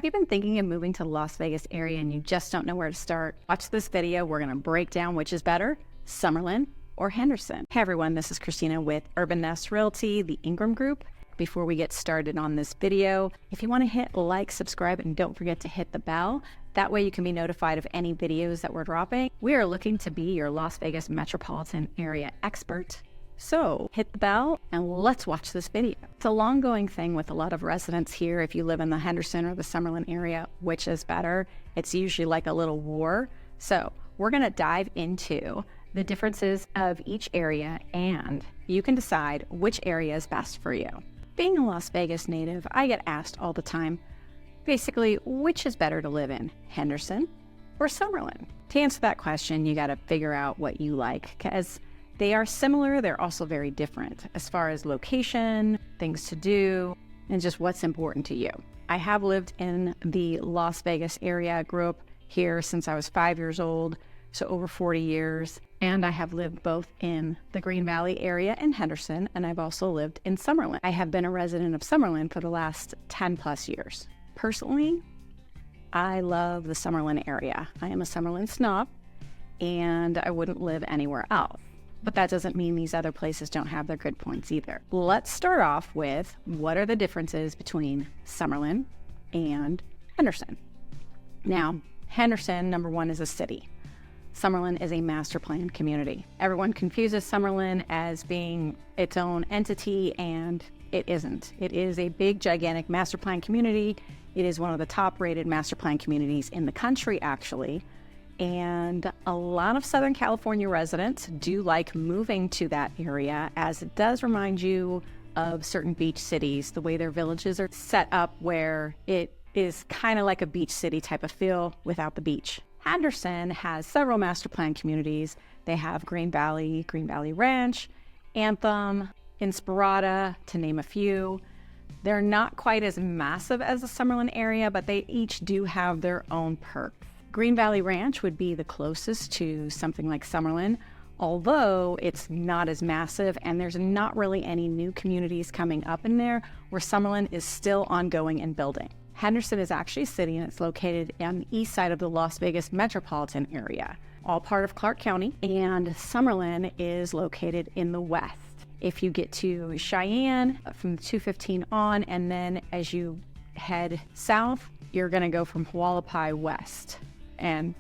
Have you been thinking of moving to the Las Vegas area and you just don't know where to start? Watch this video. We're going to break down which is better, Summerlin or Henderson. Hey everyone, this is Christina with Urban Nest Realty, the Ingram Group. Before we get started on this video, if you want to hit like, subscribe, and don't forget to hit the bell. That way you can be notified of any videos that we're dropping. We are looking to be your Las Vegas metropolitan area expert. So hit the bell and let's watch this video. It's a long-going thing with a lot of residents here. If you live in the Henderson or the Summerlin area, which is better? It's usually like a little war. So we're going to dive into the differences of each area and you can decide which area is best for you. Being a Las Vegas native, I get asked all the time, basically, which is better to live in, Henderson or Summerlin? To answer that question, you got to figure out what you like, because they are similar, they're also very different as far as location, things to do, and just what's important to you. I have lived in the Las Vegas area, grew up here since I was 5 years old, so over 40 years. And I have lived both in the Green Valley area in Henderson, and I've also lived in Summerlin. I have been a resident of Summerlin for the last 10 plus years. Personally, I love the Summerlin area. I am a Summerlin snob, and I wouldn't live anywhere else. But that doesn't mean these other places don't have their good points either. Let's start off with what are the differences between Summerlin and Henderson. Now, Henderson, number one, is a city. Summerlin is a master plan community. Everyone confuses Summerlin as being its own entity, and it isn't. It is a big, gigantic master plan community. It is one of the top rated master plan communities in the country, actually. And a lot of Southern California residents do like moving to that area, as it does remind you of certain beach cities, the way their villages are set up, where it is kind of like a beach city type of feel without the beach. Henderson has several master plan communities. They have Green Valley Ranch, Anthem, Inspirada, to name a few. They're not quite as massive as the Summerlin area, but they each do have their own perks. Green Valley Ranch would be the closest to something like Summerlin, although it's not as massive and there's not really any new communities coming up in there, where Summerlin is still ongoing and building. Henderson is actually a city, and it's located on the east side of the Las Vegas metropolitan area, all part of Clark County, and Summerlin is located in the west. If you get to Cheyenne from 215 on, and then as you head south, you're going to go from Hualapai west, and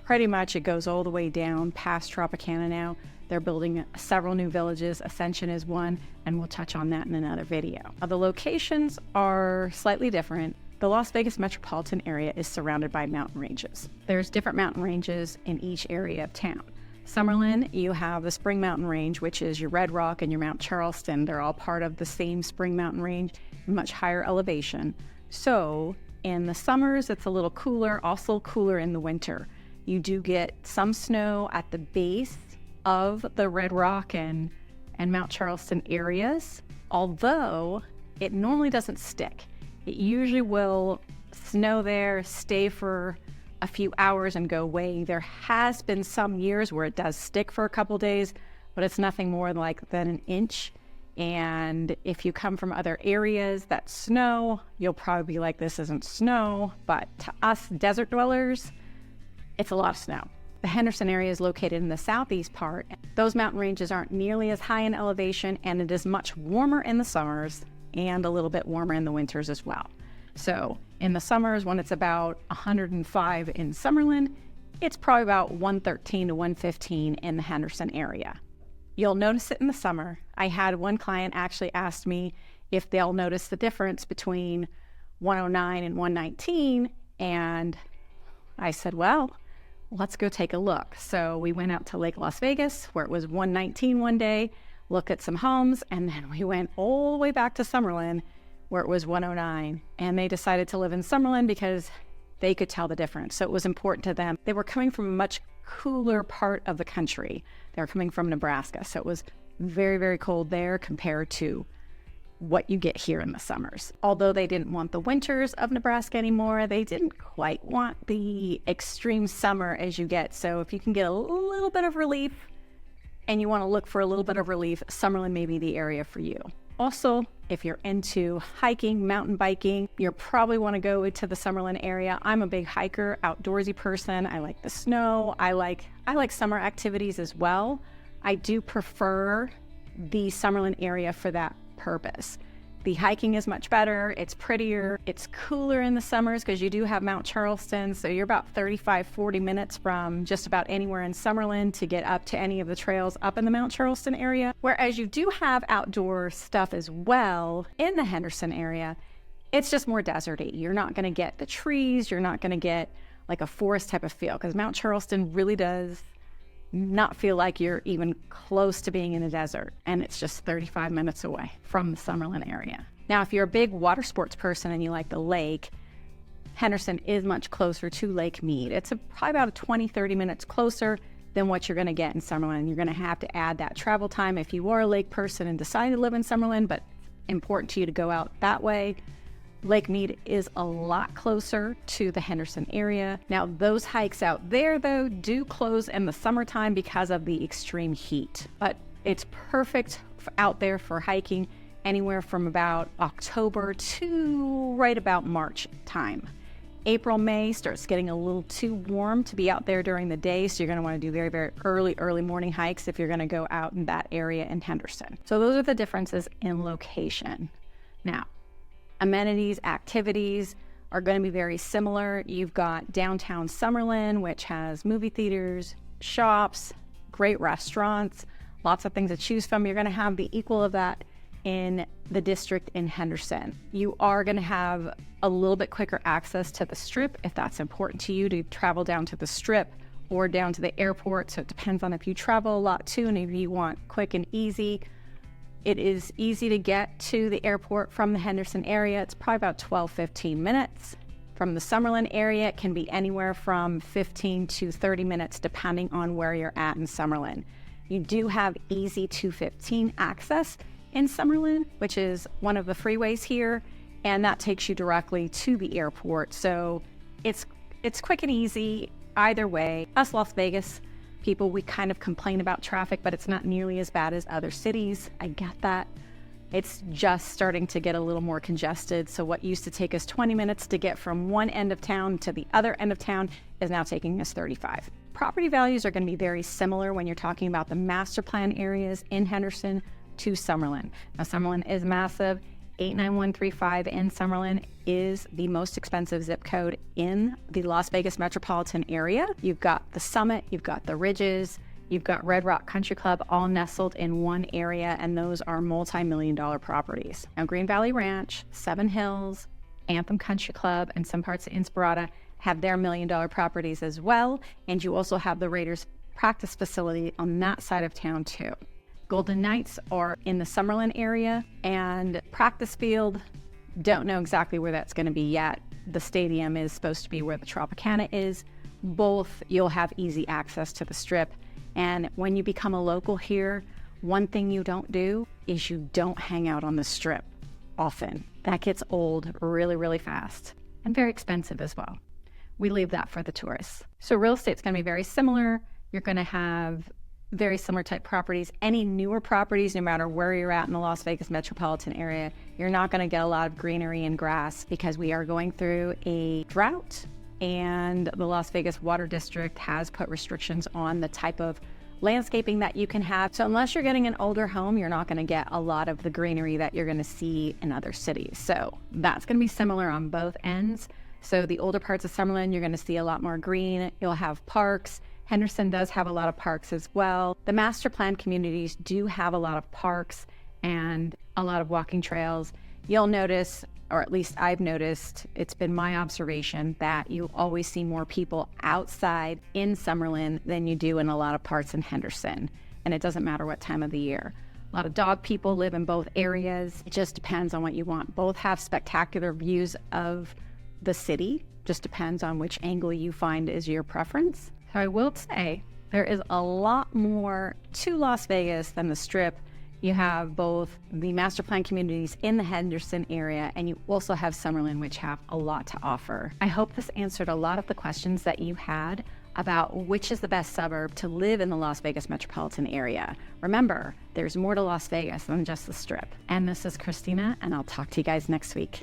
pretty much it goes all the way down past Tropicana now. They're building several new villages. Ascension is one, and we'll touch on that in another video. The locations are slightly different. The Las Vegas metropolitan area is surrounded by mountain ranges. There's different mountain ranges in each area of town. Summerlin, you have the Spring Mountain Range, which is your Red Rock and your Mount Charleston. They're all part of the same Spring Mountain Range, much higher elevation. So in the summers, it's a little cooler, also cooler in the winter. You do get some snow at the base of the Red Rock and Mount Charleston areas, although it normally doesn't stick. It usually will snow there, stay for a few hours and go away. There has been some years where it does stick for a couple days, but it's nothing more than an inch. And if you come from other areas that snow, you'll probably be like, this isn't snow. But to us desert dwellers, it's a lot of snow. The Henderson area is located in the southeast part. Those mountain ranges aren't nearly as high in elevation, and it is much warmer in the summers and a little bit warmer in the winters as well. So in the summers, when it's about 105 in Summerlin, it's probably about 113 to 115 in the Henderson area. You'll notice it in the summer. I had one client actually ask me if they'll notice the difference between 109 and 119, and I said, well, let's go take a look. So we went out to Lake Las Vegas, where it was 119 one day, looked at some homes, and then we went all the way back to Summerlin, where it was 109. And they decided to live in Summerlin because they could tell the difference. So it was important to them. They were coming from a much cooler part of the country. They were coming from Nebraska. So it was very, very cold there compared to what you get here in the summers. Although they didn't want the winters of Nebraska anymore, they didn't quite want the extreme summer as you get. So if you can get a little bit of relief and you want to look for a little bit of relief, Summerlin may be the area for you. Also, if you're into hiking, mountain biking, you probably want to go to the Summerlin area. I'm a big hiker, outdoorsy person. I like the snow. I like summer activities as well. I do prefer the Summerlin area for that purpose. The hiking is much better. It's prettier. It's cooler in the summers because you do have Mount Charleston. So you're about 35-40 minutes from just about anywhere in Summerlin to get up to any of the trails up in the Mount Charleston area. Whereas you do have outdoor stuff as well in the Henderson area. It's just more deserty. You're not going to get the trees. You're not going to get like a forest type of feel because Mount Charleston really does not feel like you're even close to being in a desert, and it's just 35 minutes away from the Summerlin area. Now, if you're a big water sports person and you like the lake, Henderson is much closer to Lake Mead. It's probably about 20-30 minutes closer than what you're going to get in Summerlin. You're going to have to add that travel time if you are a lake person and decide to live in Summerlin, but it's important to you to go out that way. Lake Mead is a lot closer to the Henderson area. Now, those hikes out there, though, do close in the summertime because of the extreme heat. But it's perfect out there for hiking anywhere from about October to right about March time. April, May starts getting a little too warm to be out there during the day, so you're going to want to do very, very early morning hikes if you're going to go out in that area in Henderson. So those are the differences in location. Now, amenities, activities are going to be very similar. You've got downtown Summerlin, which has movie theaters, shops, great restaurants, lots of things to choose from. You're going to have the equal of that in the district in Henderson. You are going to have a little bit quicker access to the Strip if that's important to you to travel down to the Strip or down to the airport. So it depends on if you travel a lot too, and if you want quick and easy. It is easy to get to the airport from the Henderson area. It's probably about 12-15 minutes. From the Summerlin area, it can be anywhere from 15 to 30 minutes depending on where you're at in Summerlin. You do have easy 215 access in Summerlin, which is one of the freeways here, and that takes you directly to the airport. So it's quick and easy either way. Us Las Vegas people, we kind of complain about traffic, but it's not nearly as bad as other cities. I get that. It's just starting to get a little more congested. So what used to take us 20 minutes to get from one end of town to the other end of town is now taking us 35. Property values are going to be very similar when you're talking about the master plan areas in Henderson to Summerlin. Now, Summerlin is massive. 89135 in Summerlin is the most expensive zip code in the Las Vegas metropolitan area. You've got the Summit, you've got the Ridges, you've got Red Rock Country Club all nestled in one area, and those are multi-million-dollar properties. Now, Green Valley Ranch, Seven Hills, Anthem Country Club, and some parts of Inspirata have their million-dollar properties as well, and you also have the Raiders practice facility on that side of town too. Golden Knights are in the Summerlin area, and practice field, don't know exactly where that's going to be yet. The stadium is supposed to be where the Tropicana is. Both, you'll have easy access to the Strip. And when you become a local here, one thing you don't do is you don't hang out on the Strip often. That gets old really, really fast and very expensive as well. We leave that for the tourists. So real estate's going to be very similar. You're going to have very similar type properties. Any newer properties, no matter where you're at in the Las Vegas metropolitan area, you're not going to get a lot of greenery and grass because we are going through a drought, and the Las Vegas Water District has put restrictions on the type of landscaping that you can have. So unless you're getting an older home, you're not going to get a lot of the greenery that you're going to see in other cities. So that's going to be similar on both ends. So the older parts of Summerlin, you're going to see a lot more green. You'll have parks. Henderson does have a lot of parks as well. The master plan communities do have a lot of parks and a lot of walking trails. You'll notice, or at least I've noticed, it's been my observation that you always see more people outside in Summerlin than you do in a lot of parts in Henderson. And it doesn't matter what time of the year. A lot of dog people live in both areas. It just depends on what you want. Both have spectacular views of the city. Just depends on which angle you find is your preference. So I will say there is a lot more to Las Vegas than the Strip. You have both the master plan communities in the Henderson area, and you also have Summerlin, which have a lot to offer. I hope this answered a lot of the questions that you had about which is the best suburb to live in the Las Vegas metropolitan area. Remember, there's more to Las Vegas than just the Strip. And this is Christina, and I'll talk to you guys next week.